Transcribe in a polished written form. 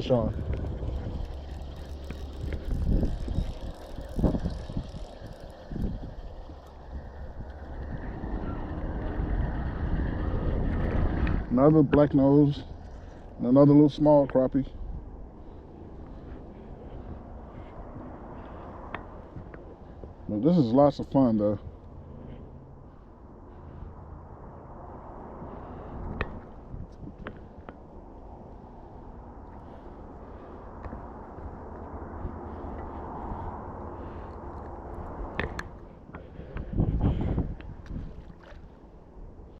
fish on. Another black nose, and another little small crappie. But this is lots of fun though.